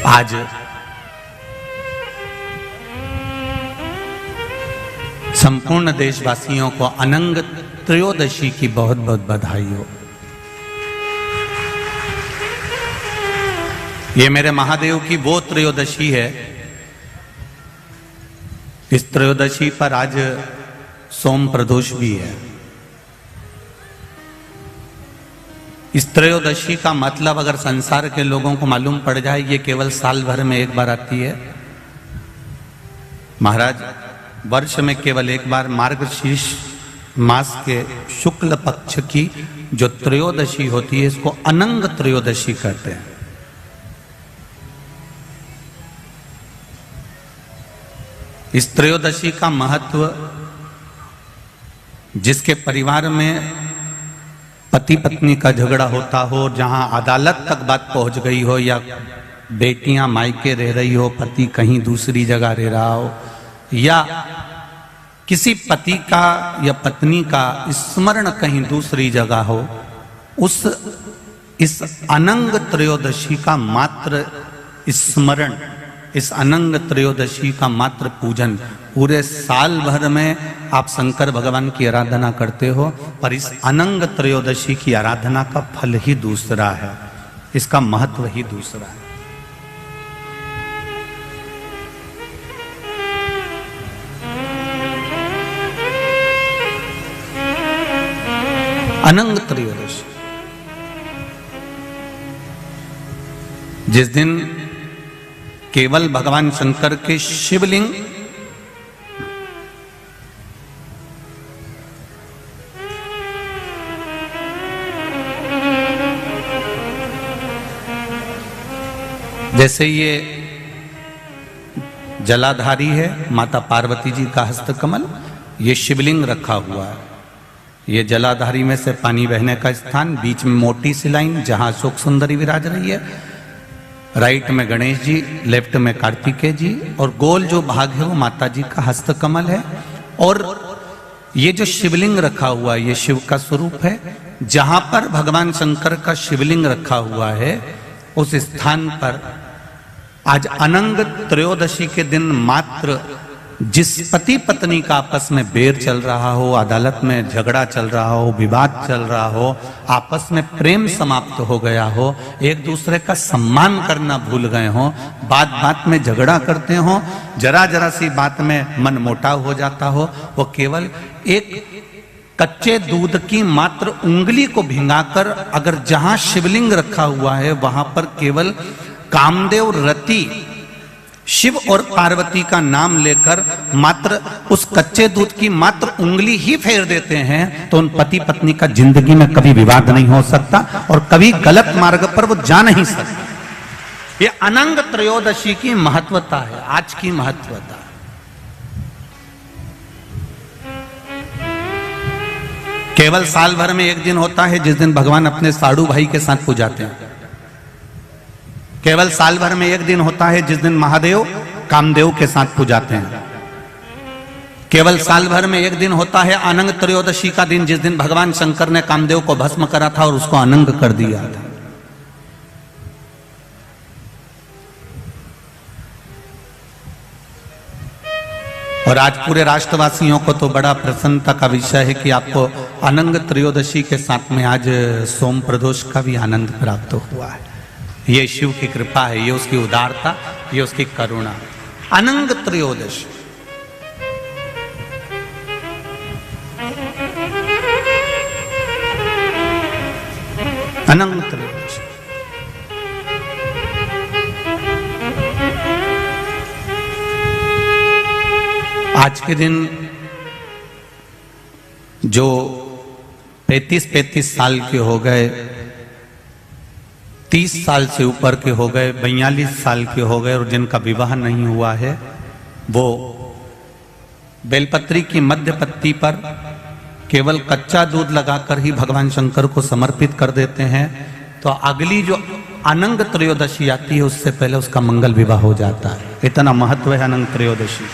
आज संपूर्ण देशवासियों को अनंग त्रयोदशी की बहुत बहुत बधाई हो। ये मेरे महादेव की वो त्रयोदशी है। इस त्रयोदशी पर आज सोम प्रदोष भी है। इस त्रयोदशी का मतलब अगर संसार के लोगों को मालूम पड़ जाए, ये केवल साल भर में एक बार आती है। महाराज, वर्ष में केवल एक बार मार्गशीर्ष मास के शुक्ल पक्ष की जो त्रयोदशी होती है, इसको अनंग त्रयोदशी कहते हैं। इस त्रयोदशी का महत्व, जिसके परिवार में पति पत्नी का झगड़ा होता हो, जहां अदालत तक बात पहुंच गई हो, या बेटियां मायके रह रही हो, पति कहीं दूसरी जगह रह रहा हो, या किसी पति का या पत्नी का स्मरण कहीं दूसरी जगह हो, इस अनंग त्रयोदशी का मात्र स्मरण, इस अनंग त्रयोदशी का मात्र पूजन, पूरे साल भर में आप शंकर भगवान की आराधना करते हो, पर इस अनंग त्रयोदशी की आराधना का फल ही दूसरा है, इसका महत्व ही दूसरा है। अनंग त्रयोदशी, जिस दिन केवल भगवान शंकर के शिवलिंग जैसे ये जलाधारी है माता पार्वती जी का हस्तकमल, ये शिवलिंग रखा हुआ है। ये जलाधारी में से पानी बहने का स्थान, बीच में मोटी सी लाइन जहां अशोक सुंदरी विराज रही है, राइट में गणेश जी, लेफ्ट में कार्तिकेय जी, और गोल जो भाग है वो माता जी का हस्तकमल है। और ये जो शिवलिंग रखा हुआ है, ये शिव का स्वरूप है। जहां पर भगवान शंकर का शिवलिंग रखा हुआ है, उस स्थान पर आज अनंग त्रयोदशी के दिन मात्र जिस पति पत्नी का आपस में बैर चल रहा हो, अदालत में झगड़ा चल रहा हो, विवाद चल रहा हो, आपस में प्रेम समाप्त हो गया हो, एक दूसरे का सम्मान करना भूल गए हो, बात बात में झगड़ा करते हो, जरा जरा सी बात में मन मोटाव हो जाता हो, वो केवल एक कच्चे दूध की मात्र उंगली को भिंगाकर अगर जहां शिवलिंग रखा हुआ है वहां पर केवल कामदेव रति शिव और पार्वती का नाम लेकर मात्र उस कच्चे दूध की मात्र उंगली ही फेर देते हैं, तो उन पति पत्नी का जिंदगी में कभी विवाद नहीं हो सकता और कभी गलत मार्ग पर वो जा नहीं सकते। ये अनंग त्रयोदशी की महत्वता है, आज की महत्वता। केवल साल भर में एक दिन होता है जिस दिन भगवान अपने साड़ू भाई के साथ पूजाते हैं। केवल साल भर में एक दिन होता है जिस दिन महादेव कामदेव के साथ पूजाते हैं। केवल साल भर में एक दिन होता है अनंग त्रयोदशी का दिन, जिस दिन भगवान शंकर ने कामदेव को भस्म करा था और उसको अनंग कर दिया था। और आज पूरे राष्ट्रवासियों को तो बड़ा प्रसन्नता का विषय है कि आपको अनंग त्रयोदशी के साथ में आज सोम प्रदोष का भी आनंद प्राप्त हुआ है। ये शिव की कृपा है, ये उसकी उदारता, ये उसकी करुणा। अनंग त्रयोदशी, अनंग त्रयोदशी। आज के दिन जो 35 साल के हो गए, 30 साल से ऊपर के हो गए, 42 साल के हो गए और जिनका विवाह नहीं हुआ है, वो बेलपत्री की मध्य पत्ती पर केवल कच्चा दूध लगाकर ही भगवान शंकर को समर्पित कर देते हैं। तो अगली जो अनंग त्रयोदशी आती है उससे पहले उसका मंगल विवाह हो जाता है। इतना महत्व है अनंग त्रयोदशी।